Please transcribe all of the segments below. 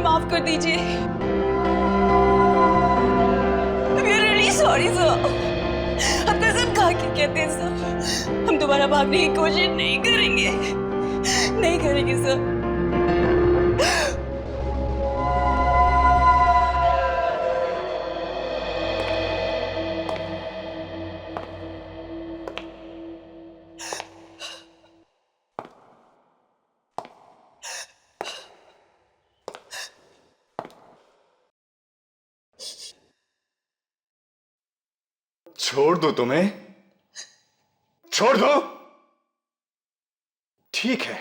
माफ कर दीजिए। We are really sorry sir। हम कसम खा के कहते हैं सर, हम दोबारा भागने की कोशिश नहीं करेंगे, नहीं करेंगे सर। छोड़ दो तुम्हें, छोड़ दो। ठीक है,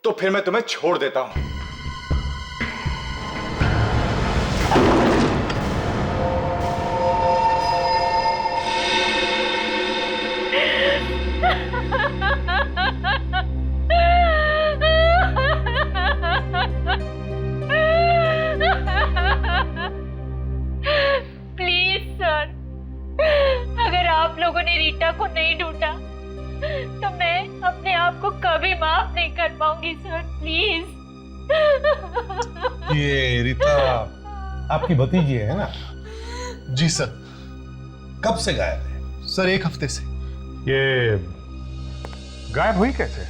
तो फिर मैं तुम्हें छोड़ देता हूं। लोगों ने रीटा को नहीं ढूंढा तो मैं अपने आप को कभी माफ नहीं कर पाऊंगी सर, प्लीज। ये रीता आपकी भतीजी है ना? जी सर। कब से गायब है? सर 1 हफ्ते से। ये गायब हुई कैसे?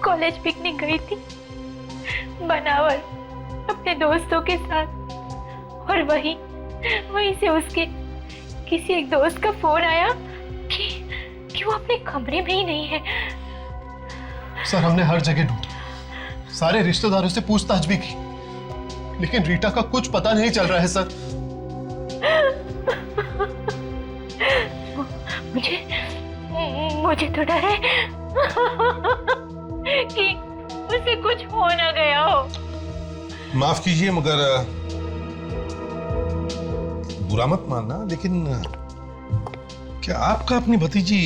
कॉलेज पिकनिक गई थी बनावर अपने दोस्तों के साथ, और वहीं से उसके किसी एक दोस्त का फोन आया कि वो अपने कमरे में ही नहीं है। सर हमने हर जगह ढूंढा, सारे रिश्तेदारों से पूछताछ भी की, लेकिन रीटा का कुछ पता नहीं चल रहा है सर। मुझे तो डर है कि उसे कुछ हो ना गया हो। माफ कीजिए मगर बुरा मत मानना, लेकिन क्या आपका अपनी भतीजी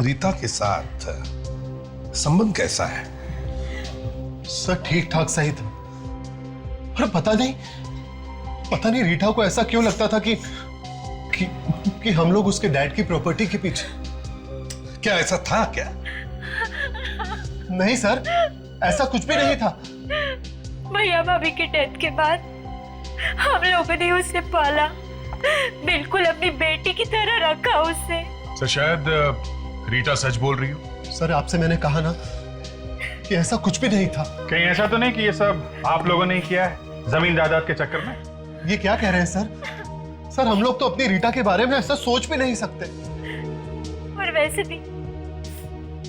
रीता के साथ संबंध कैसा है? सर ठीक ठाक सही था, पर पता नहीं रीटा को ऐसा क्यों लगता था कि हम लोग उसके डैड की प्रॉपर्टी के पीछे। क्या ऐसा था क्या? नहीं सर, ऐसा कुछ भी नहीं था। भैया भाभी के डेथ के बाद हम लोगों ने उसे पाला, बिल्कुल अपनी बेटी की तरह रखा उसे। सर शायद रीटा सच बोल रही हो। सर आपसे मैंने कहा ना कि ऐसा कुछ भी नहीं था। कहीं ऐसा तो नहीं कि ये सब आप लोगों ने किया है जमीन जायदाद के चक्कर में? ये क्या कह रहे हैं सर? सर हम लोग तो अपनी रीटा के बारे में ऐसा सोच भी नहीं सकते। और वैसे भी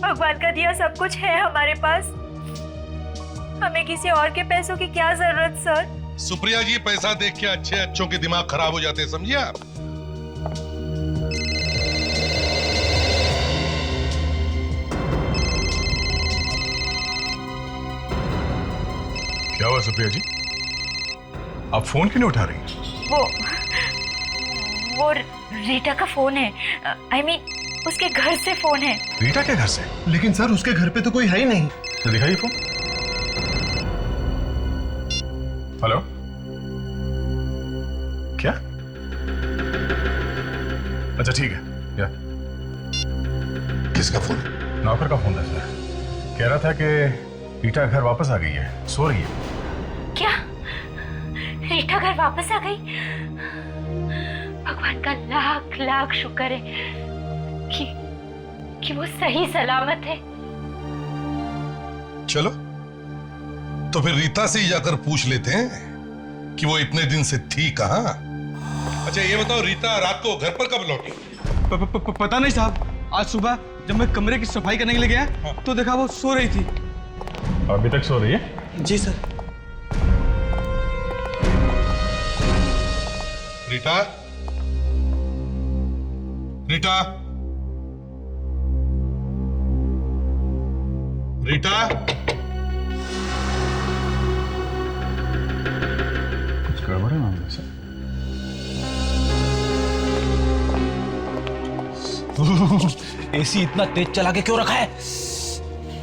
भगवान का दिया सब कुछ है हमारे पास, हमें किसी और के पैसों की क्या जरूरत सर। सुप्रिया जी, पैसा देख के अच्छों के दिमाग खराब हो जाते हैं, समझिए आप। क्या हुआ सुप्रिया जी, आप फोन क्यों नहीं उठा रही? वो रीटा का फोन है, I mean, उसके घर से फोन है। रीटा के घर से? लेकिन सर उसके घर पे तो कोई है ही नहीं। तो दिखाइए फोन। हेलो, क्या? अच्छा ठीक है, या किसका फोन? नौकर का फोन था सर, कह रहा था कि रीटा घर वापस आ गई है, सो रही है। क्या रीटा घर वापस आ गई? भगवान का लाख लाख शुक्र है कि वो सही सलामत है। चलो तो फिर रीता से ही जाकर पूछ लेते हैं कि वो इतने दिन से थी कहां। अच्छा ये बताओ, रीता रात को घर पर कब लौटी? पता नहीं साहब, आज सुबह जब मैं कमरे की सफाई करने के लिए गया तो देखा वो सो रही थी। अभी तक सो रही है? जी सर। रीटा, रीटा, रीटा, कुछ गड़बड़ है मामले से? एसी इतना तेज चला के क्यों रखा है?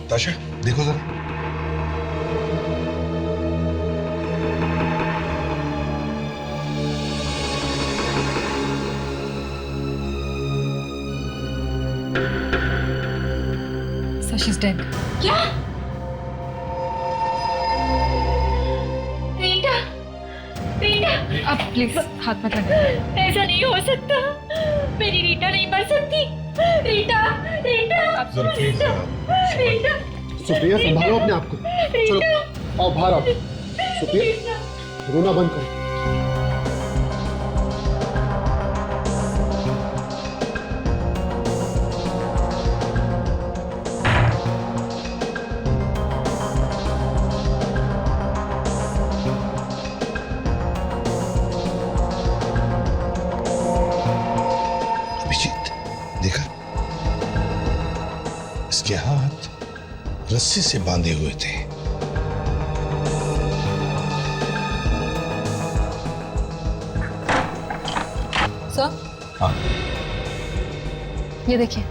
ताशा देखो जरा। So she's dead. क्या? अब प्लीज हाथ मत लगा। ऐसा नहीं हो सकता, मेरी रीटा नहीं मर सकती। रीटा, रीटा, जरा प्लीज रीटा, सुप्रिया संभालो अपने आप को। चलो आओ बाहर आओ। सुप्रिया रोना बंद करो। अभिजीत, देखा, इसके हाथ रस्सी से बांधे हुए थे। सर हाँ, ये देखिए।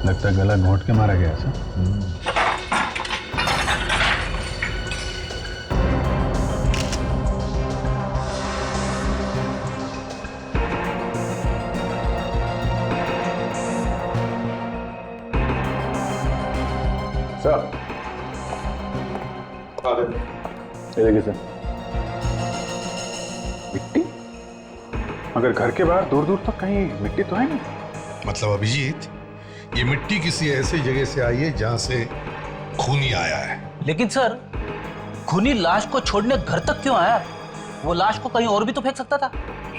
लगता है गला घोंट के मारा गया सर। सर, ये देखिए सर, मिट्टी। मगर घर के बाहर दूर दूर तक कहीं मिट्टी तो है नहीं। मतलब अभिजीत, ये मिट्टी किसी ऐसी जगह से आई है जहां से खून ही आया है। लेकिन सर, खूनी लाश को छोड़ने घर तक क्यों आया? वो लाश को कहीं और भी तो फेंक सकता था।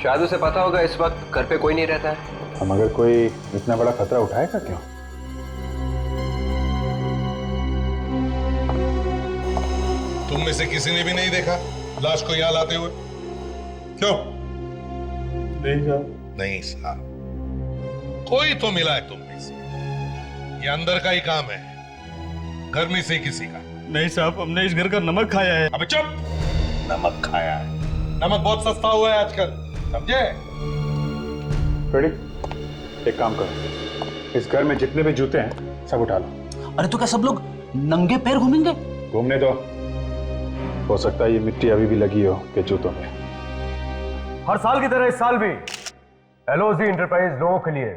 शायद उसे पता होगा इस वक्त घर पे कोई नहीं रहता है। हम अगर कोई इतना बड़ा खतरा उठाएगा क्यों? तुम में से किसी ने भी नहीं देखा लाश को यहां लाते हुए? क्यों? नहीं साहब। नहीं साहब, कोई तो मिला है तुम में से। ये अंदर का ही काम है, घर में से किसी का। नहीं साहब, हमने इस घर का नमक खाया है। अबे चुप! नमक खाया है। नमक बहुत सस्ता हुआ है आजकल, समझे? रेडी? एक काम करो, इस घर में जितने भी जूते हैं सब उठा लो। अरे तो क्या सब लोग नंगे पैर घूमेंगे? घूमने दो, हो सकता है ये मिट्टी अभी भी लगी हो के जूतों में। हर साल की तरह इस साल भी एलओजी इंटरप्राइज लोगों के लिए,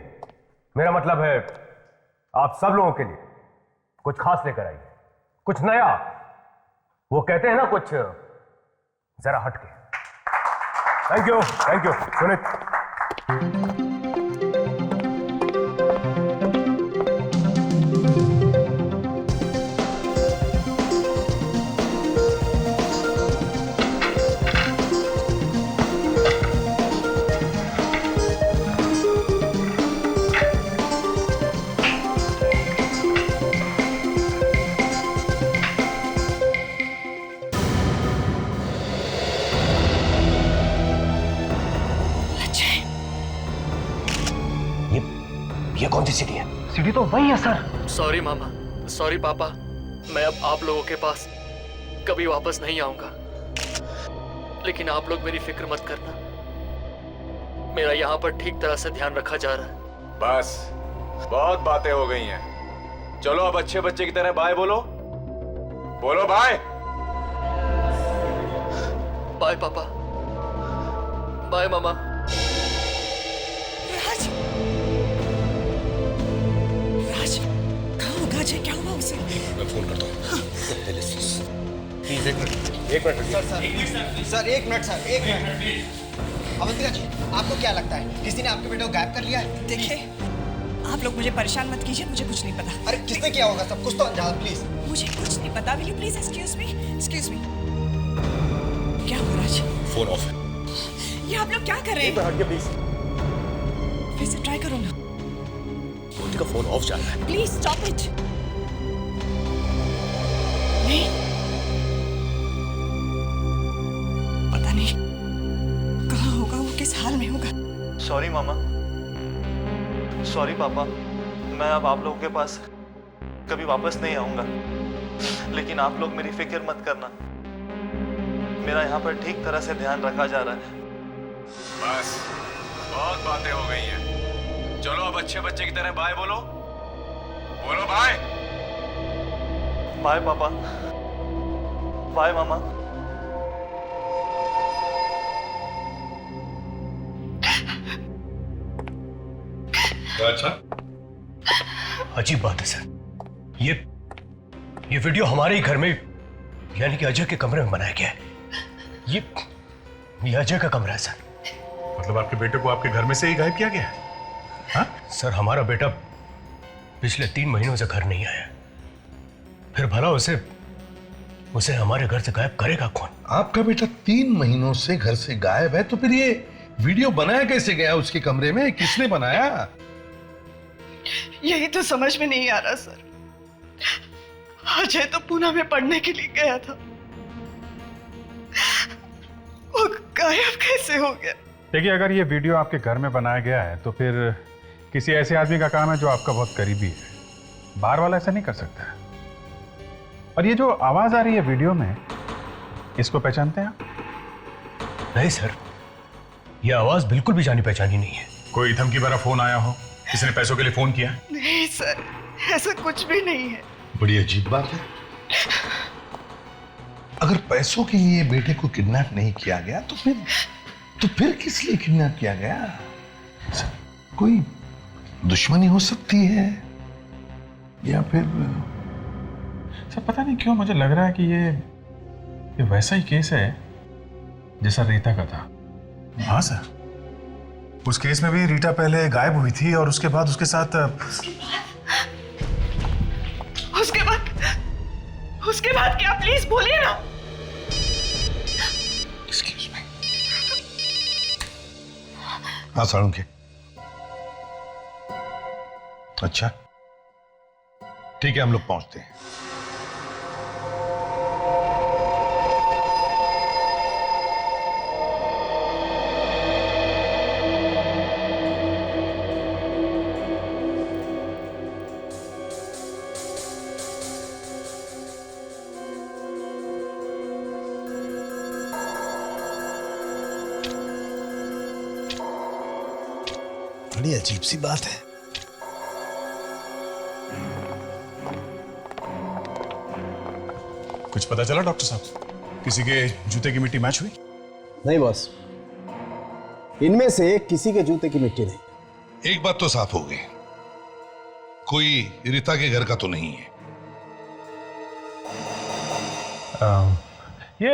मेरा मतलब है आप सब लोगों के लिए कुछ खास लेकर आइए, कुछ नया। वो कहते हैं ना, कुछ जरा हटके। Thank you Sunit. ये कौन सी सीढ़ी है? सीढ़ी तो वही है सर। सॉरी मामा, सॉरी पापा, मैं अब आप लोगों के पास कभी वापस नहीं आऊंगा। लेकिन आप लोग मेरी फिक्र मत करना, मेरा यहाँ पर ठीक तरह से ध्यान रखा जा रहा है। बस बहुत बातें हो गई हैं। चलो अब अच्छे बच्चे की तरह बाय बोलो। बोलो बाय। बाय पापा, बाय मामा। राज, राज कहाँ होगा अजय? क्या हुआ उसे? मैं फोन करता हूँ। प्लीज एक मिनट सर, एक मिनट सर, एक मिनट। अवंतिका जी, आपको क्या लगता है किसी ने आपके बेटे को गायब कर लिया है? देखिए, आप लोग मुझे परेशान मत कीजिए, मुझे कुछ नहीं पता। अरे किसने किया होगा? सब कुछ तो अंजान, प्लीज। मुझे कुछ नहीं पता। Will you please excuse me? Excuse me. क्या हुआ राज? फोन ऑफ है। ये आप लोग क्या कर रहे हैं? हटिए प्लीज। फिर से ट्राई करो ना। का फोन ऑफ जा रहा है। Please stop it. नहीं, पता नहीं कहाँ होगा वो, किस हाल में होगा। सॉरी मामा, सॉरी पापा, मैं अब आप लोगों के पास कभी वापस नहीं आऊंगा। लेकिन आप लोग मेरी फिक्र मत करना, मेरा यहाँ पर ठीक तरह से ध्यान रखा जा रहा है। बस बहुत बातें हो गई हैं। चलो अब अच्छे बच्चे की तरह बाय बोलो। बोलो बाय। बाय पापा, बाय मामा। अच्छा, अजीब बात है सर, ये वीडियो हमारे ही घर में, यानी कि अजय के कमरे में बनाया गया है। ये अजय का कमरा है सर। मतलब आपके बेटे को आपके घर में से ही गायब किया गया है? हाँ? सर हमारा बेटा पिछले 3 महीनों से घर नहीं आया, फिर भला उसे हमारे घर से गायब करेगा कौन? आपका बेटा 3 महीनों से घर से गायब है, तो फिर ये वीडियो बनाया कैसे गया उसके कमरे में? किसने बनाया? यही तो समझ में नहीं आ रहा सर। अजय तो पूना में पढ़ने के लिए गया था, वो गायब कैसे हो गया? देखिए, अगर ये वीडियो आपके घर में बनाया गया है तो फिर किसी ऐसे आदमी का काम है जो आपका बहुत करीबी है। बाहर वाला ऐसा नहीं कर सकता है। और ये जो आवाज आ रही है वीडियो में, इसको पहचानते हैं आप? नहीं सर, ये आवाज बिल्कुल भी जानी पहचानी नहीं है। कोई धमकी भरा फोन आया हो, किसी ने पैसों के लिए फोन किया? नहीं सर, ऐसा कुछ भी नहीं है। बड़ी अजीब बात है। अगर पैसों के लिए बेटे को किडनैप नहीं किया गया तो फिर किस लिए किडनैप किया गया? कोई दुश्मनी हो सकती है, या फिर सर पता नहीं क्यों मुझे लग रहा है कि ये वैसा ही केस है जैसा रीता का था। हाँ सर, उस केस में भी रीता पहले गायब हुई थी और उसके बाद उसके साथ उसके बाद क्या? प्लीज बोलिए ना। Excuse me. हाँ साळुंखे। अच्छा ठीक है, हम लोग पहुंचते हैं। बड़ी अजीब सी बात है। कुछ पता चला डॉक्टर साहब? किसी के जूते की मिट्टी मैच हुई? नहीं बॉस, इनमें से किसी के जूते की मिट्टी नहीं। एक बात तो साफ हो गई, कोई रीता के घर का तो नहीं है। ये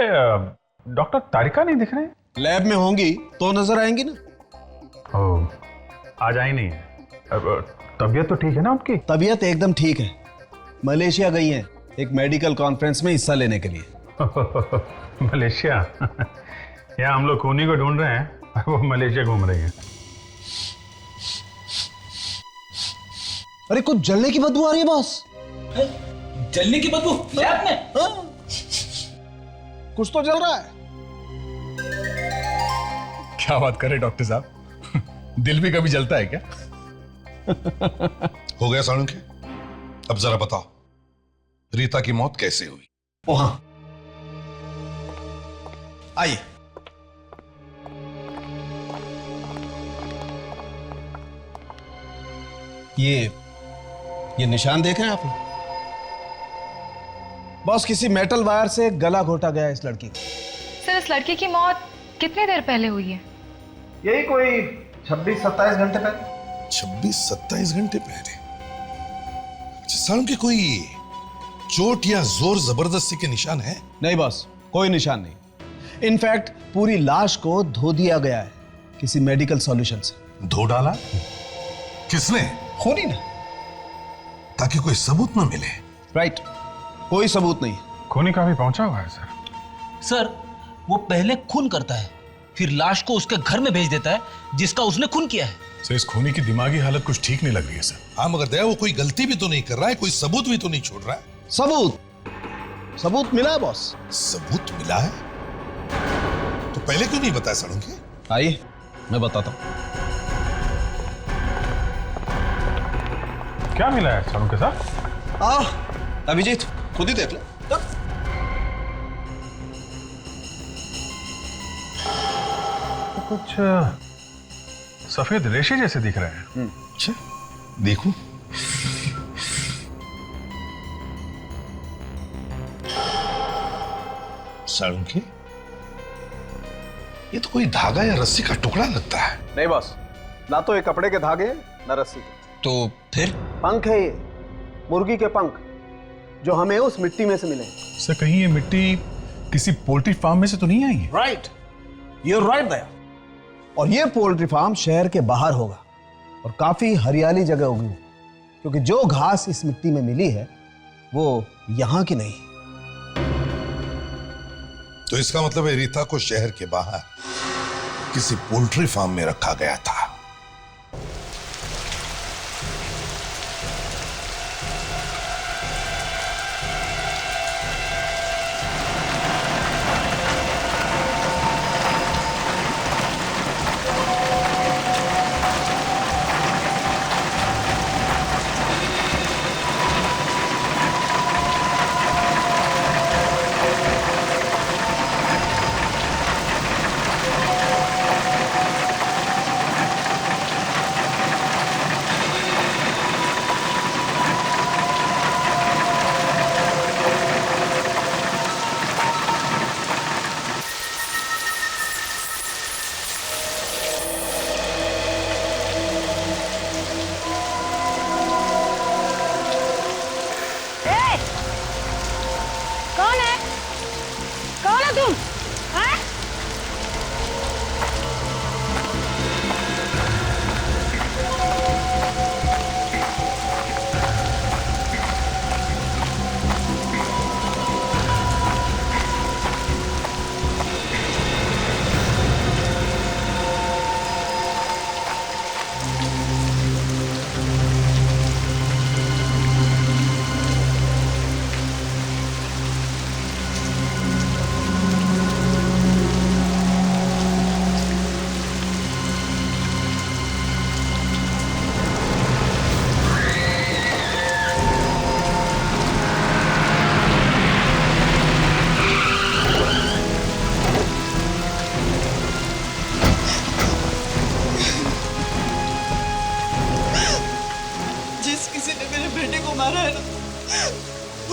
डॉक्टर तारिका नहीं दिख रहे? लैब में होंगी तो नजर आएंगी ना। ओह, आज आई नहीं है। तबीयत तो ठीक है ना उनकी? तबीयत एकदम ठीक है, मलेशिया गई हैं एक मेडिकल कॉन्फ्रेंस में हिस्सा लेने के लिए। मलेशिया? यहाँ हम लोग खूनी को ढूंढ रहे हैं, वो मलेशिया घूम रही है। अरे कुछ जलने की बदबू आ रही है बॉस। जलने की बदबू लैब में? कुछ तो जल रहा है। क्या बात करे डॉक्टर साहब, दिल भी कभी जलता है क्या? हो गया साळुंखे? अब जरा बताओ, रीता की मौत कैसे हुई? वहां आइए। ये निशान देखे हैं आपने? बॉस, किसी मेटल वायर से गला घोटा गया इस लड़की का। सर, इस लड़की की मौत कितनी देर पहले हुई है? यही कोई 26-27 घंटे पहले। 26-27 घंटे पहले? अच्छा साळुंखे, कोई चोट या जोर जबरदस्ती के निशान है? नहीं बॉस, कोई निशान नहीं। इनफैक्ट पूरी लाश को धो दिया गया है किसी मेडिकल सॉल्यूशन से। धो डाला? किसने? खूनी ना, ताकि कोई सबूत न मिले। राइट, कोई सबूत नहीं। खूनी का भी पहुंचा हुआ है सर। सर, वो पहले खून करता है, फिर लाश को उसके घर में भेज देता है जिसका उसने खून किया है। सर, इस खूनी की दिमागी हालत कुछ ठीक नहीं लग रही है सर। हाँ मगर दया, वो कोई गलती भी तो नहीं कर रहा है, कोई सबूत भी तो नहीं छोड़ रहा है। सबूत मिला है बॉस। सबूत मिला है? तो पहले क्यों नहीं बताया साळुंखे? आइए मैं बताता हूं। क्या मिला है साळुंखे साहब? अभिजीत खुद ही देख लो। तो कुछ सफेद रेशे जैसे दिख रहे हैं। अच्छा देखो। साळुंखे, ये तो कोई धागा या रस्सी का टुकड़ा लगता है। नहीं बॉस, ना तो ये कपड़े के धागे ना रस्सी के। तो फिर? पंख है ये, मुर्गी के पंख। जो हमें उस मिट्टी में से मिले। सर कहीं ये मिट्टी किसी पोल्ट्री फार्म में से तो नहीं आई है? राइट, यूर राइट दया। और ये पोल्ट्री फार्म शहर के बाहर होगा और काफी हरियाली जगह होगी, क्योंकि जो घास इस मिट्टी में मिली है वो यहां की नहीं। तो इसका मतलब है रीता को शहर के बाहर किसी पोल्ट्री फार्म में रखा गया था।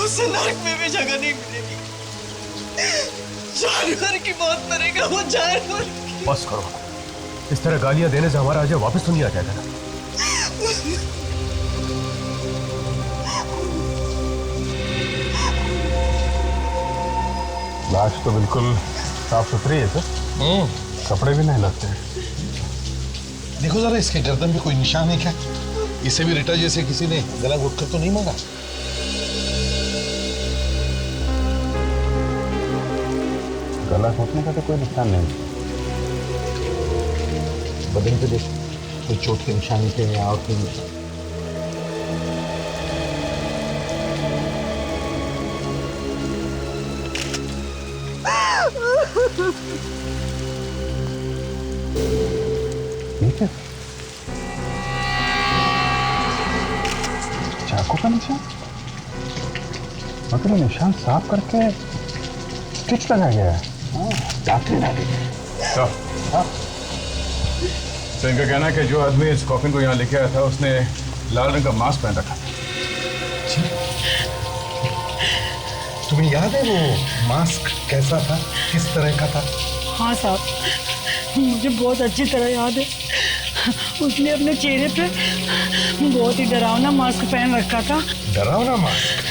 उसे नरक में भी जगह नहीं मिलेगी। जानवर की मौत मरेगा वो जानवर। बस करो, इस तरह गालियां देने से हमारा अजय वापस तो नहीं आ जाएगा ना? लाश तो बिल्कुल साफ सुथरी है सर, कपड़े भी नहीं लगते हैं। देखो जरा इसके गर्दन पे कोई निशान है क्या? इसे भी रिटा जैसे किसी ने गला घोटकर तो नहीं मारा? गला घोटने का तो कोई निशान नहीं। बदन पे देख, कोई चोट के निशान थे या और कोई निशान? ठीक है, चाकू का निशान, मतलब निशान साफ करके स्टिच लगाया गया है। डॉक्टर ना तो इनका कहना है कि जो आदमी इस कॉफिन को यहाँ लेके आया था उसने लाल रंग का मास्क पहन रखा था। तुम्हें याद है वो मास्क कैसा था, किस तरह का था? हाँ साहब, मुझे बहुत अच्छी तरह याद है। उसने अपने चेहरे पे बहुत ही डरावना मास्क पहन रखा था। डरावना मास्क?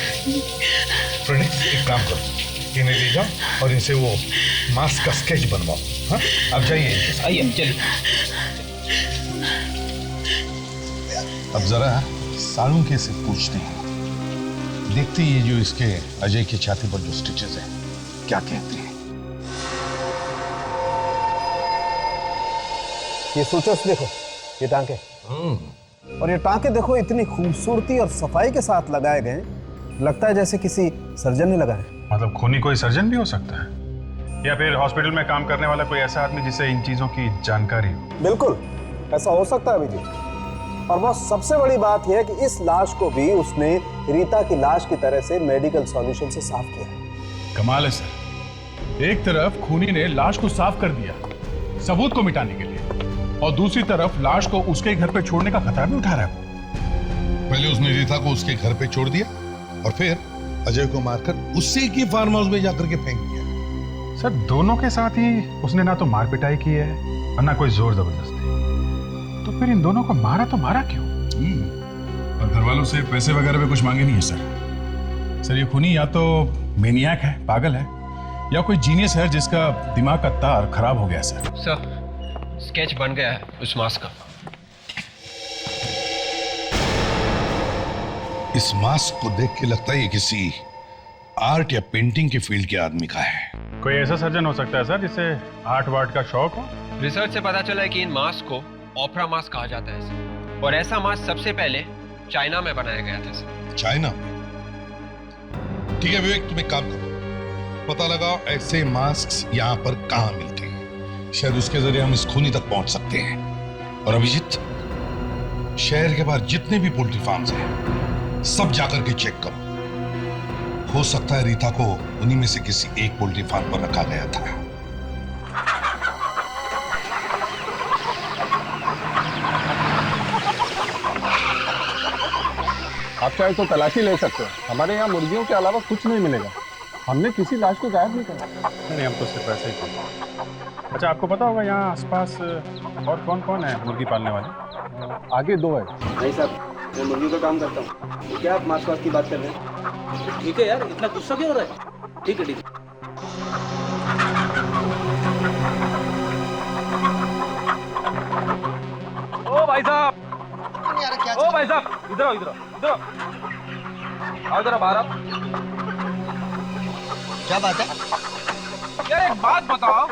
प्रणीत, एक काम करो, इन्हें ले जाओ और इनसे वो मास्क का स्केच बनवाओ। हाँ, अब जाइए, आइए चलिए। अब जरा सालुंके से पूछते हैं, देखते ही जो इसके अजय की छाती पर जो स्टिचेस हैं क्या कहते हैं। ये सूचस देखो, ये टांके, और ये टांके देखो इतनी खूबसूरती और सफाई के साथ लगाए गए, लगता है जैसे किसी सर्जन ने लगाए। मतलब खूनी कोई सर्जन भी हो सकता है, या फिर हॉस्पिटल में काम करने वाला कोई ऐसा आदमी जिसे इन चीजों की जानकारी हो। बिल्कुल ऐसा हो सकता है अभिजीत। और वो सबसे बड़ी बात यह है कि इस लाश को भी उसने रीता की लाश की तरह से मेडिकल सॉल्यूशन से साफ किया है। कमाल है सर, एक तरफ खूनी ने लाश को साफ कर दिया सबूत को मिटाने के लिए, और दूसरी तरफ लाश को उसके घर पे छोड़ने का खतरा भी उठा रहा है। पहले उसने रीता को उसके घर पे छोड़ दिया और फिर अजय को मारकर उससे की फार्म हाउस में जाकर के फेंक दिया। सर दोनों के साथ ही उसने ना तो मार पिटाई की है और ना कोई जोर जबरदस्ती, तो फिर इन दोनों को मारा तो मारा क्यों? और घर वालों से पैसे वगैरह भी कुछ मांगे नहीं है सर। सर ये खूनी या तो मेनियाक है, पागल है, या कोई जीनियस है जिसका दिमाग का तार खराब हो गया सर। सर स्केच बन गया है उस मास्क का। इस मास्क को देख के लगता है ये किसी आर्ट या पेंटिंग के फील्ड के आदमी का है। कोई ऐसा सर्जन हो सकता है सर जिसे आर्ट वार्ट का शौक हो? रिसर्च से पता चला है कि इन मास्क को ओपरा मास्क कहा जाता है सर, और ऐसा मास्क सबसे पहले चाइना में बनाया गया था सर। चाइना में? ठीक है विवेक, तुम एक काम करो, पता लगाओ ऐसे मास्क यहाँ पर कहाँ मिलते हैं, शायद उसके जरिए हम इस खूनी तक पहुंच सकते हैं। और अभिजीत, शहर के बाहर जितने भी पोल्ट्री फार्म्स हैं सब जाकर के चेक करो, हो सकता है रीता को उन्हीं में से किसी एक पोल्ट्री फार्म पर रखा गया था। आप चाहे तो तलाशी ले सकते हो, हमारे यहाँ मुर्गियों के अलावा कुछ नहीं मिलेगा। हमने किसी लाश को गायब नहीं करा। नहीं, हम तो सिर्फ ऐसे ही करते। अच्छा, आपको पता होगा यहाँ आसपास और कौन कौन है मुर्गी पालने वाले? आगे 2 है। नहीं साहब, मैं मुर्गी का काम करता हूँ। तो क्या आप मास्क वास्क की बात कर रहे हैं? ठीक है यार, इतना गुस्सा क्यों हो रहा है? ठीक है ठीक है। ओ भाई साहब, क्या ओ भाई साहब, इधर आओ, इधर आओ, इधर आओ, जरा बाहर आओ। क्या बात है? यार एक बात बताओ,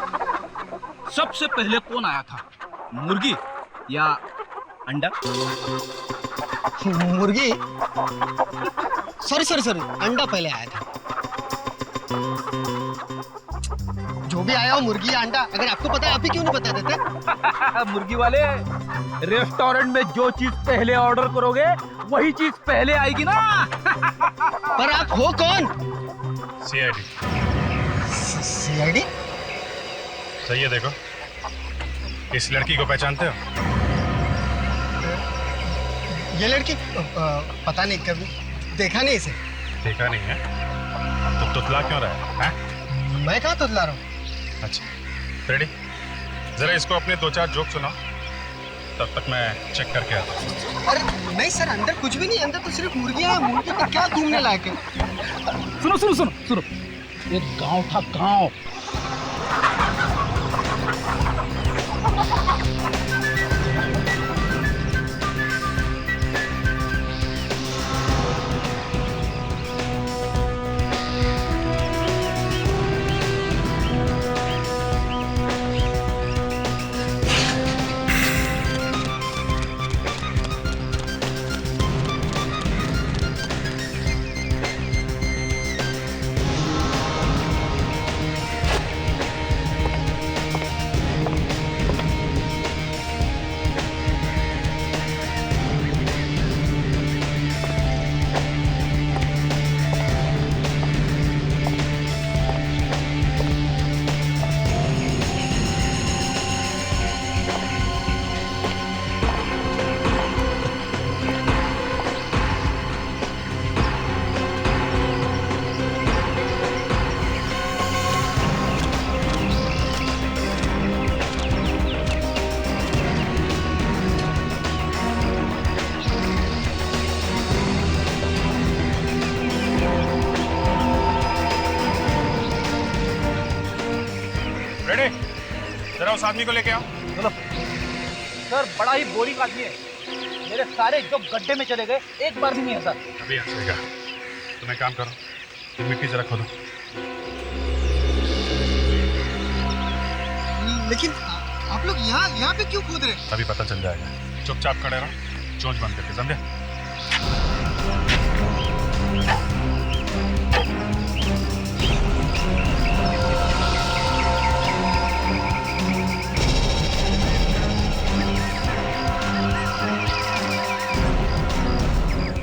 सबसे पहले कौन आया था, मुर्गी या अंडा? मुर्गी? सॉरी, अंडा पहले आया था। जो भी आया हो, मुर्गी या अंडा, अगर आपको पता है आप ही क्यों नहीं बता देते? मुर्गी वाले, रेस्टोरेंट में जो चीज पहले ऑर्डर करोगे वही चीज पहले आएगी ना। पर आप हो कौन? सीआईडी। सीआईडी? सही है, देखो इस लड़की को पहचानते हो? ये लड़की? पता नहीं, कभी देखा नहीं इसे। देखा नहीं है तो तुतला क्यों रहा है? मैं कहाँ तुतला रहा हूँ? अच्छा रेडी, जरा इसको अपने 2-4 जोक सुनाओ, तब तक मैं चेक करके आता हूँ। अरे नहीं सर, अंदर कुछ भी नहीं, अंदर तो सिर्फ मुर्गियाँ हैं। मुर्गी को क्या घूमने लायक है? सुनो, एक गांव था, गांव। जरा उस आदमी को लेके आओ। चलो सर, बड़ा ही बोरिंग आदमी है, मेरे सारे जो गड्ढे में चले गए एक बार भी नहीं है सर। अभी आएगा, तुम एक काम करो, ये मिट्टी जरा खोदो। लेकिन आप लोग यहाँ पे क्यों कूद रहे? अभी पता चल जाएगा, चुपचाप खड़े रहो, चोंच बंद करके, समझे?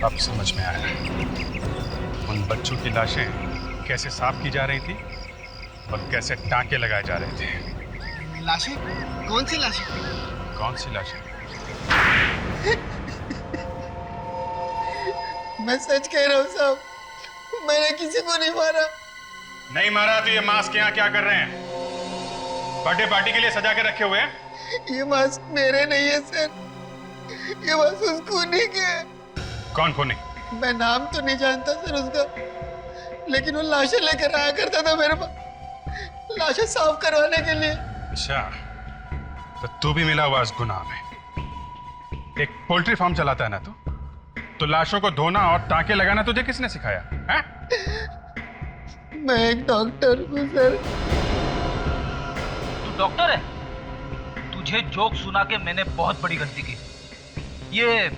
अब समझ में आया, उन बच्चों की लाशें कैसे साफ की जा रही थी और कैसे टांके लगाए जा रहे थे। लाशें? कौन सी लाशें? कौन सी लाशें? मैं सच कह रहा हूँ साहब, मैंने किसी को नहीं मारा। नहीं मारा तो ये मास्क यहाँ क्या कर रहे हैं? बर्थडे पार्टी के लिए सजा के रखे हुए हैं? ये मास्क मेरे नहीं है सर, ये मास्क उस खूनी के है। कौन खूनी? मैं नाम तो नहीं जानता सर उसका, लेकिन वो लाशें लेकर आया करता था मेरे पास, लाशें साफ करवाने के लिए। अच्छा, तो तू भी मिला हुआ इस गुनाह में। एक पोल्ट्री फार्म चलाता है ना तो लाशों को धोना और टांके लगाना तुझे किसने सिखाया है? मैं एक डॉक्टर हूँ सर। तू डॉक्टर है? तुझे जोक सुना के मैंने बहुत बड़ी गलती की। ये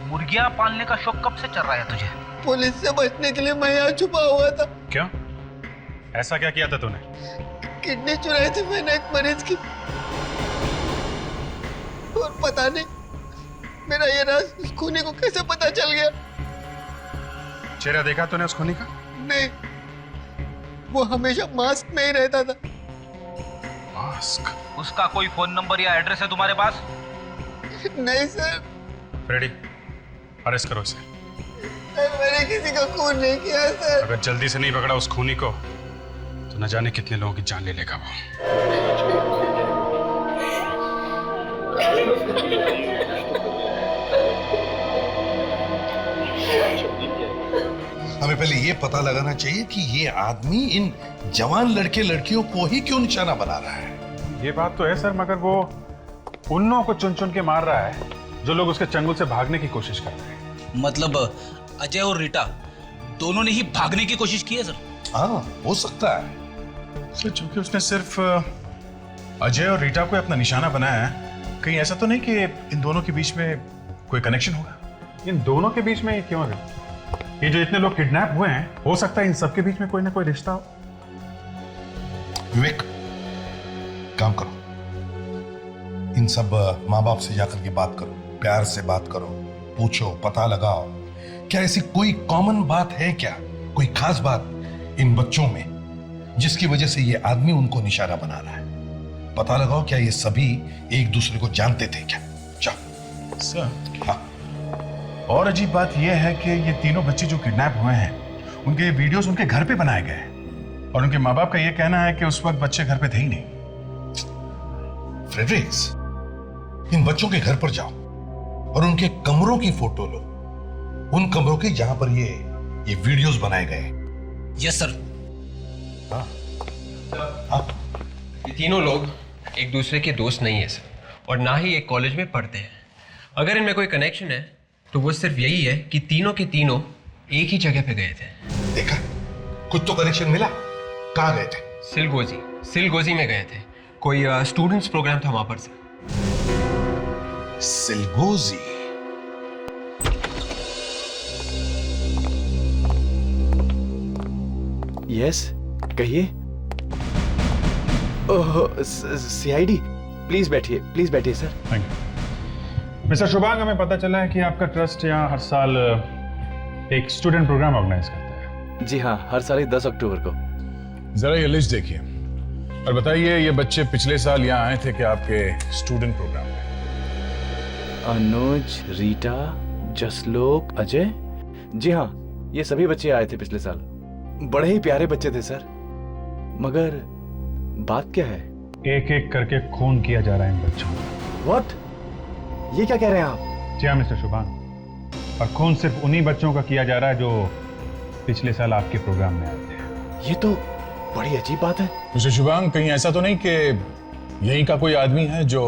मुर्गियां पालने का शौक कब से चल रहा है तुझे? पुलिस से बचने के लिए मैं यहाँ छुपा हुआ था। क्यों? ऐसा क्या किया था तूने? किडनी चुराई थी मैंने एक मरीज की, और पता नहीं मेरा ये राज उस खूनी को कैसे पता चल गया। चेहरा देखा तूने उस खूनी का? नहीं, वो हमेशा मास्क में ही रहता था। मास्क? उसका कोई फोन नंबर या एड्रेस है तुम्हारे पास? नहीं सर। फ्रेडी, अरेस्ट करो इसे। मैंने किसी का खून नहीं किया सर। अगर जल्दी से नहीं पकड़ा उस खूनी को तो न जाने कितने लोगों की जान ले लेगा वो। हमें पहले ये पता लगाना चाहिए कि ये आदमी इन जवान लड़के लड़कियों को ही क्यों निशाना बना रहा है। ये बात तो है सर, मगर वो उन लोगों को चुन चुन के मार रहा है जो लोग उसके चंगुल से भागने की कोशिश कर रहे हैं। मतलब अजय और रीटा दोनों ने ही भागने की कोशिश की है सर? हाँ, हो सकता है सर, चूंकि उसने सिर्फ अजय और रीटा को अपना निशाना बनाया है, कहीं ऐसा तो नहीं कि इन दोनों के बीच में कोई कनेक्शन होगा? इन दोनों के बीच में ये क्यों है? ये जो इतने लोग किडनैप हुए हैं, हो सकता है इन सबके बीच में कोई ना कोई रिश्ता हो। विवेक, काम करो, इन सब माँ बाप से जाकर के बात करो, प्यार से बात करो, पूछो, पता लगाओ, क्या ऐसी कोई कॉमन बात है क्या, कोई खास बात इन बच्चों में जिसकी वजह से ये आदमी उनको निशाना बना रहा है। पता लगाओ, क्या ये सभी एक दूसरे को जानते थे क्या? जाओ सर। हाँ। और अजीब बात यह है कि ये तीनों बच्चे जो किडनैप हुए हैं, उनके ये वीडियोस उनके घर पे बनाए गए हैं, और उनके माँ बाप का ये कहना है कि उस वक्त बच्चे घर पे थे ही नहीं। फ्रेडरिक्स, इन बच्चों के घर पर जाओ और उनके कमरों की फोटो लो, उन कमरों की जहां पर ये वीडियोस बनाए गए। Yes sir. ये तीनों लोग एक दूसरे के दोस्त नहीं है सर, और ना ही एक कॉलेज में पढ़ते हैं। अगर इनमें कोई कनेक्शन है तो वो सिर्फ यही है कि तीनों के तीनों एक ही जगह पे गए थे। देखा, कुछ तो कनेक्शन मिला। कहाँ गए थे? सिलगोजी में गए थे। कोई स्टूडेंट्स प्रोग्राम था वहां पर से। सिलगोजी? यस, कहिए। ओह, सीआईडी, प्लीज बैठिए sir. Thank you. Mister Shubhang, हमें पता चला है कि आपका ट्रस्ट यहाँ हर साल एक स्टूडेंट प्रोग्राम ऑर्गेनाइज करता है। जी हाँ, हर साल 10 अक्टूबर को। जरा ये लिस्ट देखिए और बताइए, ये बच्चे पिछले साल यहाँ आए थे क्या आपके स्टूडेंट प्रोग्राम में? अनुज, रीटा, जसलोक, अजय। जी हाँ, ये सभी बच्चे आए थे पिछले साल। बड़े ही प्यारे बच्चे थे सर। मगर बात क्या है? एक एक करके खून किया जा रहा है इन बच्चों को। व्हाट? ये क्या कह रहे हैं आप? जी हाँ मिस्टर शुभांग, और खून सिर्फ उन्हीं बच्चों का किया जा रहा है जो पिछले साल आपके प्रोग्राम में आए थे। ये तो बड़ी अजीब बात है। मिस्टर शुभांग, कहीं ऐसा तो नहीं कि यहीं का कोई आदमी है जो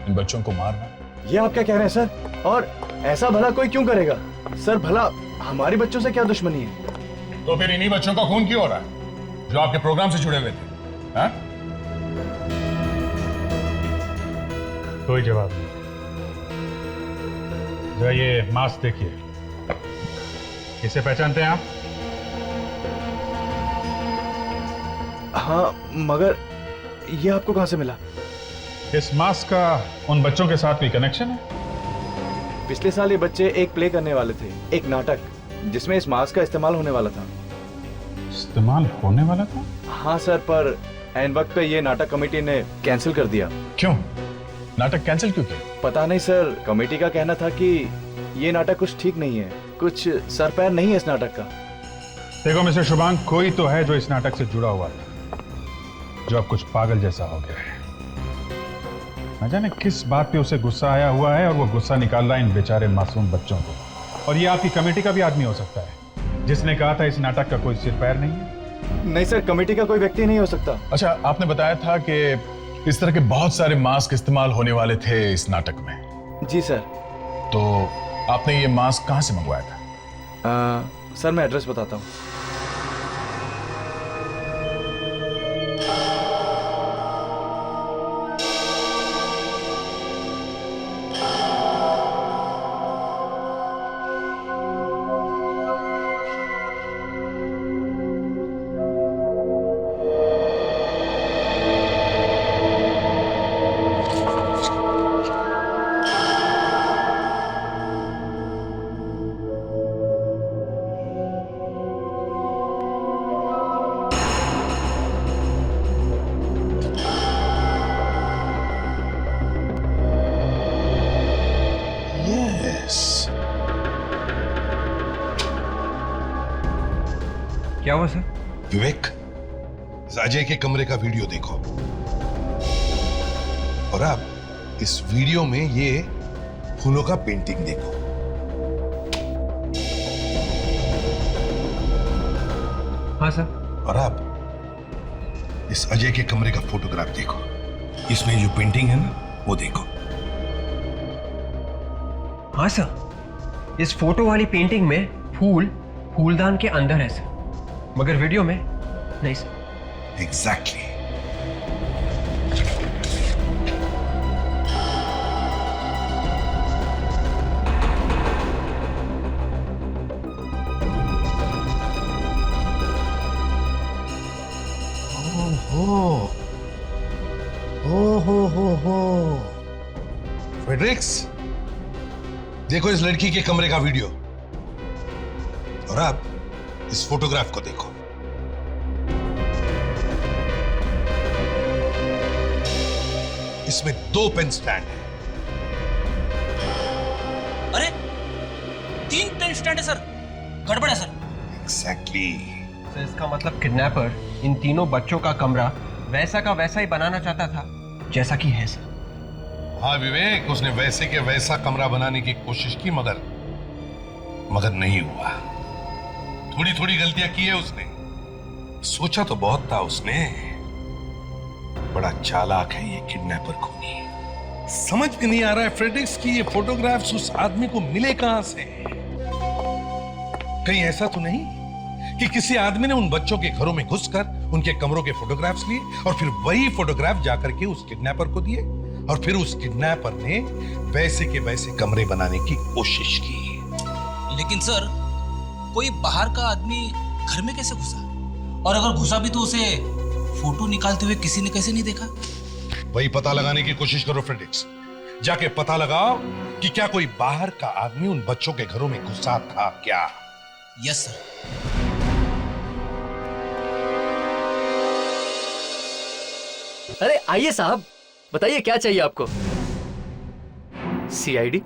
इन बच्चों को मार रहा है? ये आप क्या कह रहे हैं सर? और ऐसा भला कोई क्यों करेगा सर? भला हमारे बच्चों से क्या दुश्मनी है? तो फिर इन्हीं बच्चों का खून क्यों हो रहा है जो आपके प्रोग्राम से जुड़े हुए थे? हाँ? कोई जवाब नहीं। जरा ये मास्क देखिए, इसे पहचानते हैं आप? हाँ, मगर ये आपको कहां से मिला? इस मास्क का उन बच्चों के साथ कोई कनेक्शन है? पिछले साल ये बच्चे एक प्ले करने वाले थे, एक नाटक, जिसमें इस मास्क का इस्तेमाल होने वाला था। इस्तेमाल होने वाला था? हाँ सर, पर ऐन वक्त पे ये नाटक कमेटी ने कैंसिल कर दिया। क्यों? नाटक कैंसिल क्यों किया? पता नहीं सर, कमेटी का कहना था कि ये नाटक कुछ ठीक नहीं है, कुछ सर पैर नहीं है इस नाटक का। देखो मिस्टर शुभांग, कोई तो है जो इस नाटक से जुड़ा हुआ था, जो अब कुछ पागल जैसा हो गया है। न जाने किस बात पे उसे गुस्सा आया हुआ है और वो गुस्सा निकाल रहा है इन बेचारे मासूम बच्चों को। और ये आपकी कमेटी का भी आदमी हो सकता है। जिसने कहा था इस नाटक का कोई सिर पैर नहीं है? नहीं सर, कमेटी का कोई व्यक्ति नहीं हो सकता। अच्छा, आपने बताया था कि इस तरह के बहुत सारे मास्क इस्तेमाल होने वाले थे इस नाटक में। जी सर। तो आपने ये मास्क कहां से मंगवाया था? सर मैं एड्रेस बताता हूँ। क्या हुआ सर? विवेक, इस अजय के कमरे का वीडियो देखो और अब इस वीडियो में ये फूलों का पेंटिंग देखो। हाँ सर। और अब इस अजय के कमरे का फोटोग्राफ देखो। इसमें जो पेंटिंग है ना, वो देखो। हाँ सर, इस फोटो वाली पेंटिंग में फूलदान के अंदर है सर, मगर वीडियो में नहीं सर। एग्जैक्टली। हो। फ्रेडरिक्स, देखो इस लड़की के कमरे का वीडियो और अब इस फोटोग्राफ को देखो। इसमें 2 पेन स्टैंड है। अरे 3 पेन स्टैंड है सर, गड़बड़ है सर। एग्जैक्टली। सर इसका मतलब किडनैपर इन तीनों बच्चों का कमरा वैसा का वैसा ही बनाना चाहता था जैसा कि है सर। हाँ विवेक, उसने वैसे के वैसा कमरा बनाने की कोशिश की मगर नहीं हुआ। थोड़ी थोड़ी गलतियां की है उसने। सोचा तो बहुत था उसने। बड़ा चालाक है ये किडनैपर खूनी। समझ में नहीं आ रहा है फ्रेडरिक्स कि ये फोटोग्राफ्स उस आदमी को मिले कहां से। कहीं ऐसा तो नहीं कि किसी आदमी ने उन बच्चों के घरों में घुसकर उनके कमरों के फोटोग्राफ्स लिए और फिर वही फोटोग्राफ जाकर के उस किडनैपर को दिए और फिर उस किडनैपर ने वैसे के वैसे कमरे बनाने की कोशिश की। लेकिन सर, कोई बाहर का आदमी घर में कैसे घुसा? और अगर घुसा भी तो उसे फोटो निकालते हुए किसी ने कैसे नहीं देखा? वही पता लगाने की कोशिश करो फ्रेडरिक्स। जाके पता लगाओ कि क्या कोई बाहर का आदमी उन बच्चों के घरों में घुसा था क्या। Yes sir. अरे आइए साहब, बताइए क्या चाहिए आपको? सीआईडी?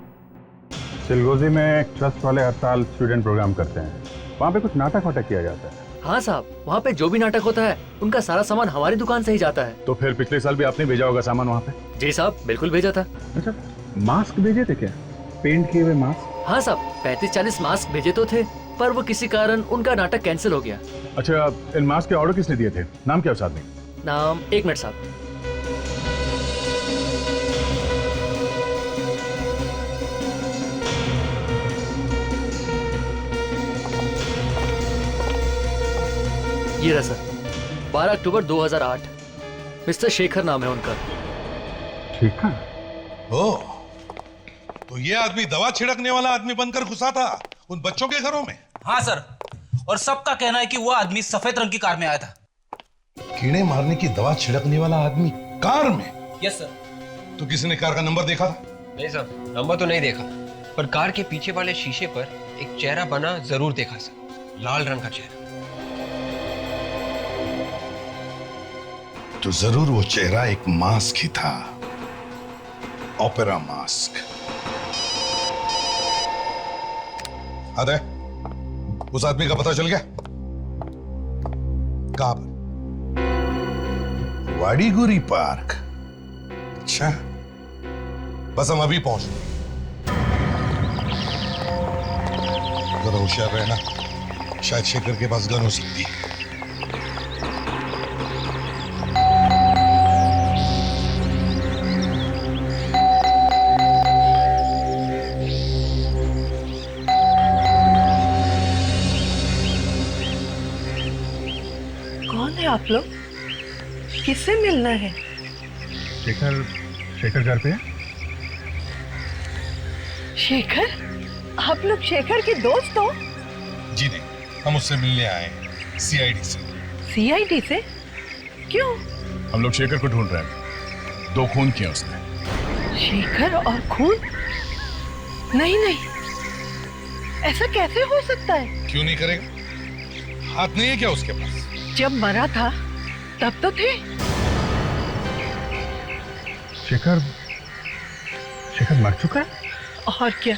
चिलगोजी में एक ट्रस्ट वाले हर साल स्टूडेंट प्रोग्राम करते हैं। वहाँ पे कुछ नाटक वाटक किया जाता है। हाँ साहब, वहाँ पे जो भी नाटक होता है उनका सारा सामान हमारी दुकान से ही जाता है। तो फिर पिछले साल भी आपने भेजा होगा सामान वहाँ पे? जी साहब, बिल्कुल भेजा था। अच्छा, मास्क भेजे थे क्या? पेंट किए हुए मास्क? हाँ साहब, 35-40 मास्क भेजे तो थे, पर वो किसी कारण उनका नाटक कैंसिल हो गया। अच्छा, इन मास्क के ऑर्डर किसने दिए थे? नाम क्या उस आदमी? नाम, 1 मिनट साहब। ये रहा सर, 12 अक्टूबर 2008। मिस्टर शेखर नाम है उनका। शेखर? ओ, तो ये आदमी दवा छिड़कने वाला आदमी बनकर घुसा था उन बच्चों के घरों में? हाँ सर, और सबका कहना है कि वो आदमी सफेद रंग की कार में आया था। कीड़े मारने की दवा छिड़कने वाला आदमी कार में? Yes sir. तो किसी ने कार का नंबर देखा था? नहीं सर, नंबर तो नहीं देखा, पर कार के पीछे वाले शीशे पर एक चेहरा बना जरूर देखा सर, लाल रंग का चेहरा। तो जरूर वो चेहरा एक मास्क ही था, ओपेरा मास्क। अरे, उस आदमी का पता चल गया? कहां पर? वाडीगुरी पार्क। अच्छा, बस हम अभी पहुंच गए। जरा होशियार रहना, शायद शेखर के पास गन हो सकती है। कौन है आप लोग? किससे मिलना है? शेखर घर पे है? शेखर? आप लोग शेखर के दोस्त हो? जी नहीं, हम उससे मिलने आए हैं सीआईडी से। सीआईडी से? क्यों? हम लोग शेखर को ढूंढ रहे हैं। 2 खून किए उसने। शेखर और खून? नहीं नहीं, ऐसा कैसे हो सकता है? क्यों नहीं करेगा? हाथ नहीं है क्या उसके पास? जब मरा था तब तो थे। शेखर मर चुका है? और क्या,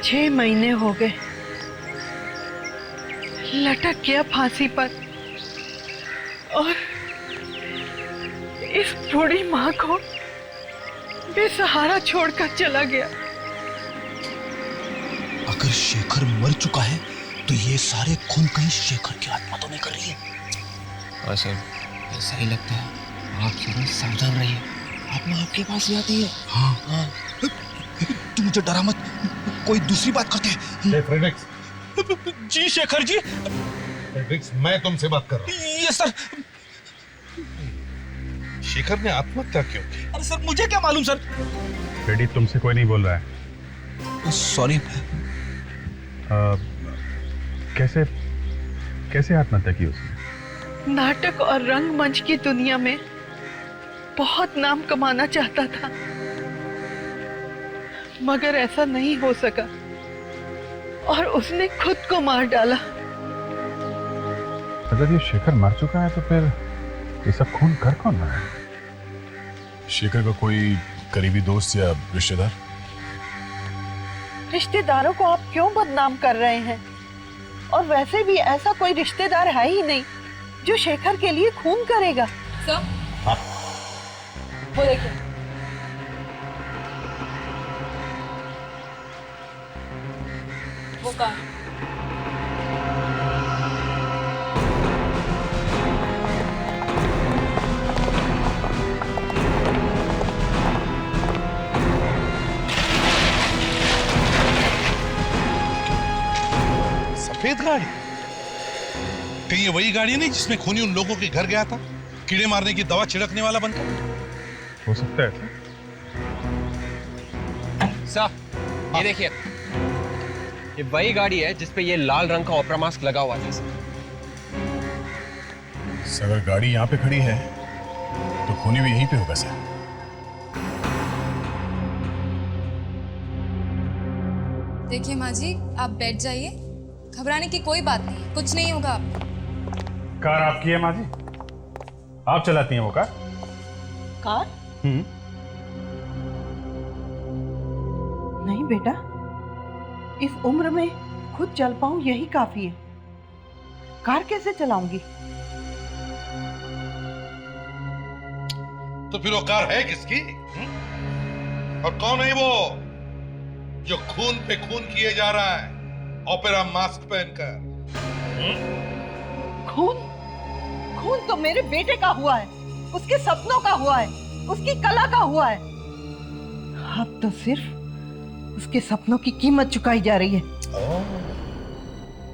6 महीने हो गए, लटक गया फांसी पर, और इस बूढ़ी माँ को बेसहारा छोड़कर चला गया। अगर शेखर मर चुका है तो ये सारे खून कहीं शेखर की आत्मा तो नहीं कर रही है? हाँ सर, ऐसा ही लगता है। आप जरूर सावधान रहिए, आत्मा आपके पास ही आती है। हाँ हाँ, तू मुझे डरा मत, कोई दूसरी बात करते हैं। फ्रेडेक्स। जी शेखर जी। फ्रेडेक्स, मैं तुमसे बात कर रहा हूँ। ये सर। शेखर ने आत्महत्या क्यों की? अरे सर, मुझे क्या मालूम सर। रेडी, तुमसे कोई नहीं बोल रहा है। सॉरी। कैसे आत्महत्या की उसने? नाटक और रंगमंच की दुनिया में बहुत नाम कमाना चाहता था, मगर ऐसा नहीं हो सका और उसने खुद को मार डाला। अगर ये शेखर मर चुका है तो फिर ये सब खून कर कौन रहा है? शेखर का कोई करीबी दोस्त या रिश्तेदार? रिश्तेदारों को आप क्यों बदनाम कर रहे हैं? और वैसे भी ऐसा कोई रिश्तेदार है ही नहीं जो शेखर के लिए खून करेगा। सर, हाँ। वो देखिए, वो कार। सफेद गाड़ी? कहीं ये वही गाड़ी नहीं जिसमें खूनी उन लोगों के घर गया था, कीड़े मारने की दवा छिड़कने वाला बनकर? हो सकता है सर, ये देखिए, ये वही गाड़ी है जिसपे ये लाल रंग का ऑपरा मास्क लगा हुआ है। सर, अगर गाड़ी यहाँ पे खड़ी है तो खूनी भी यहीं पे होगा सर। देखिए माँ जी, आप बैठ जाइए, घबराने की कोई बात नहीं, कुछ नहीं होगा आपको। कार आपकी है माँ जी? आप चलाती हैं वो कार? कार? नहीं बेटा, इस उम्र में खुद चल पाऊं यही काफी है, कार कैसे चलाऊंगी? तो फिर वो कार है किसकी? और कौन है वो जो खून पे खून किए जा रहा है ओपेरा मास्क पहनकर? खून? खून तो मेरे बेटे का हुआ है, उसके सपनों का हुआ है, उसकी कला का हुआ है। अब तो सिर्फ उसके सपनों की कीमत चुकाई जा रही है।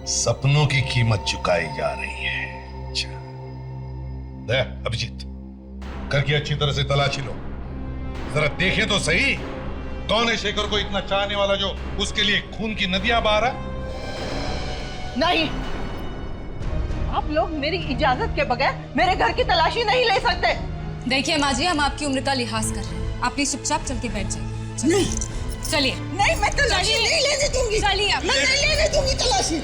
सपनों की कीमत चुकाई जा रही है। अच्छा, दे अभिजीत, करके अच्छी तरह से तलाशी लो, जरा देखे तो सही कौन है शेखर को इतना चाहने वाला जो उसके लिए खून की नदियां बहा रहा है। नहीं, आप लोग मेरी इजाजत के बगैर मेरे घर की तलाशी नहीं ले सकते। देखिए माँ जी, हम आपकी उम्र का लिहाज कर रहे हैं, आप प्लीज चुपचाप चल के बैठ जाइए। नहीं, चलिए। नहीं, मैं तलाशी नहीं लेने दूंगी। चलिए आप। मैं नहीं लेने दूंगी तलाशी,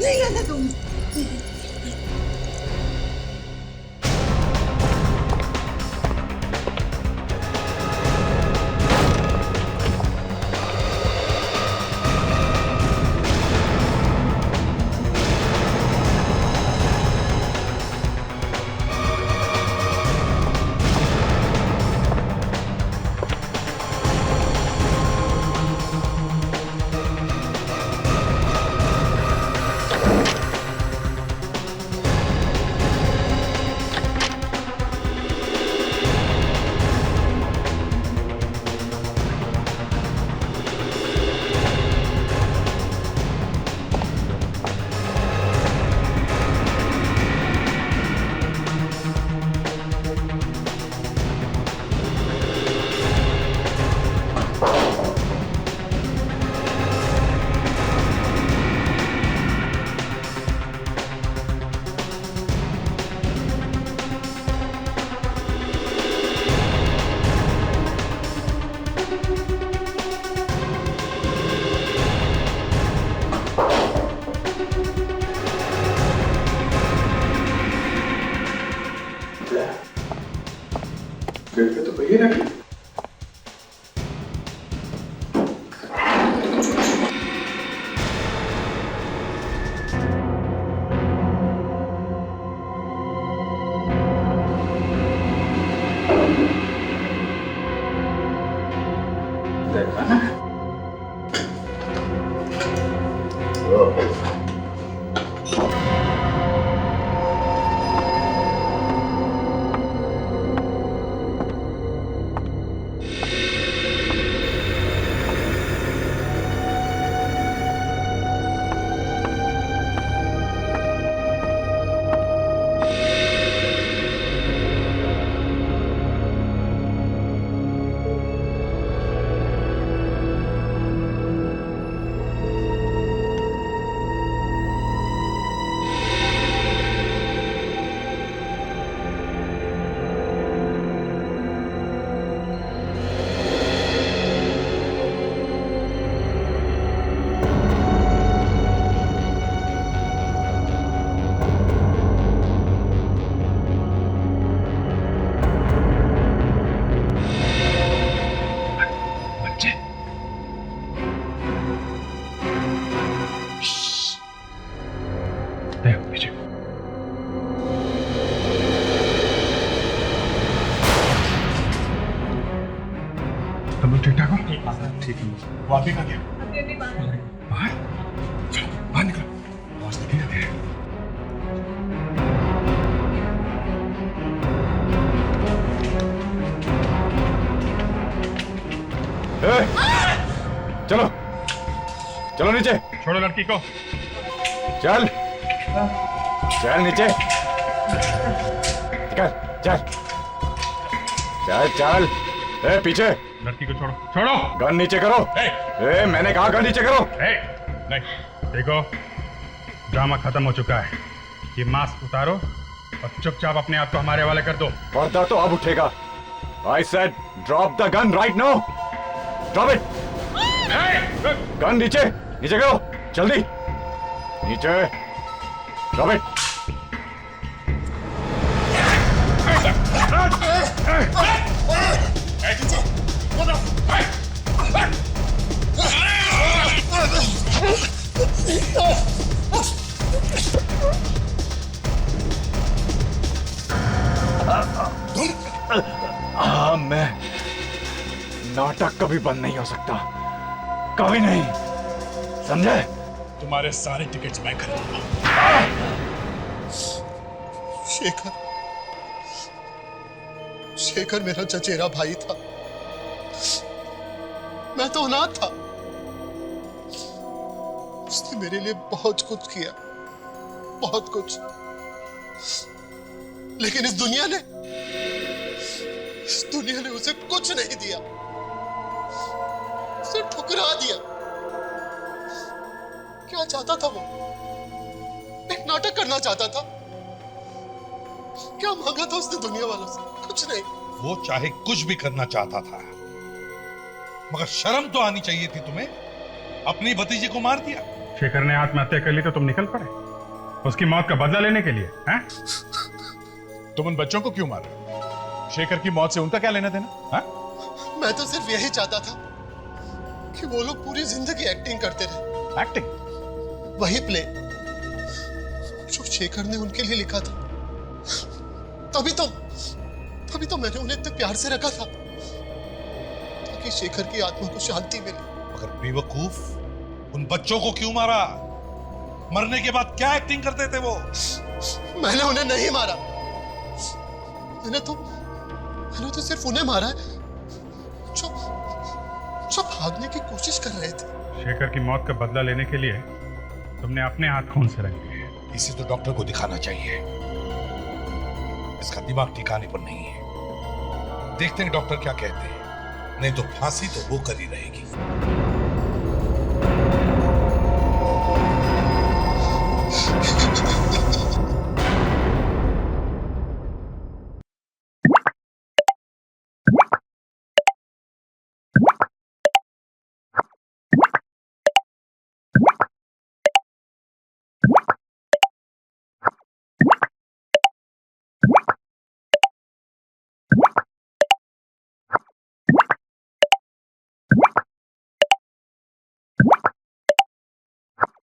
नहीं लेने दूंगी। ठीक ठाक हो? ठीक है। वो आप भी कहाँ गया? बाहर? चलो बाहर निकलो। आवाज निकली ना तेरे। चलो चलो नीचे। छोड़ो लड़की को। चल चल नीचे। चल चल चल चल। ए पीछे। लड़की को छोड़ो। छोड़ो। गन नीचे करो। ए मैंने कहा गन नीचे करो। नहीं देखो, ड्रामा खत्म हो चुका है। ये मास्क उतारो और चुपचाप अपने आप को हमारे हवाले कर दो। पर्दा तो अब उठेगा। I said drop the gun right now. Drop it. Gun नीचे नीचे करो जल्दी। नीचे। Drop it. हाँ मैं नाटक कभी बंद नहीं हो सकता, कभी नहीं, समझे? तुम्हारे सारे टिकट्स मैं खरीदूंगा। शेखर, शेखर मेरा चचेरा भाई था। मैं तो अनाथ था। उसने मेरे लिए बहुत कुछ किया, बहुत कुछ। लेकिन इस दुनिया ने उसे कुछ नहीं दिया। उसे ठुकरा दिया। क्या चाहता था वो? एक नाटक करना चाहता था। क्या मांगा था उसने दुनिया वालों से? कुछ नहीं। वो चाहे कुछ भी करना चाहता था, मगर शर्म तो आनी चाहिए थी तुम्हें। अपनी भतीजे को मार दिया। शेखर ने आत्महत्या कर ली तो तुम निकल पड़े उसकी मौत का बदला लेने के लिए, हैं? तुम उन बच्चों को क्यों मार रहे हो? शेखर की मौत से उनका क्या लेना देना? हाँ? मैं तो सिर्फ यही चाहता था कि वो लोग पूरी जिंदगी एक्टिंग करते रहे। एक्टिंग? वही प्ले जो शेखर ने उनके लिए लिखा था। तभी तो मैंने उन्हें इतने प्यार से रखा था ताकि शेखर की आत्मा को शांति मिले। मगर बेवकूफ, उन बच्चों को क्यों मारा? मरने के बाद क्या एक्टिंग करते थे वो? मैंने उन्हें नहीं मारा। मैंने तो सिर्फ उन्हें मारा है जो भागने की कोशिश कर रहे थे। शेखर की मौत का बदला लेने के लिए तुमने अपने हाथ खून से रंगे हैं। इसे तो डॉक्टर को दिखाना चाहिए। इसका दिमाग ठिकाने पर नहीं है। देखते हैं डॉक्टर क्या कहते हैं। नहीं तो फांसी तो वो कर ही रहेगी।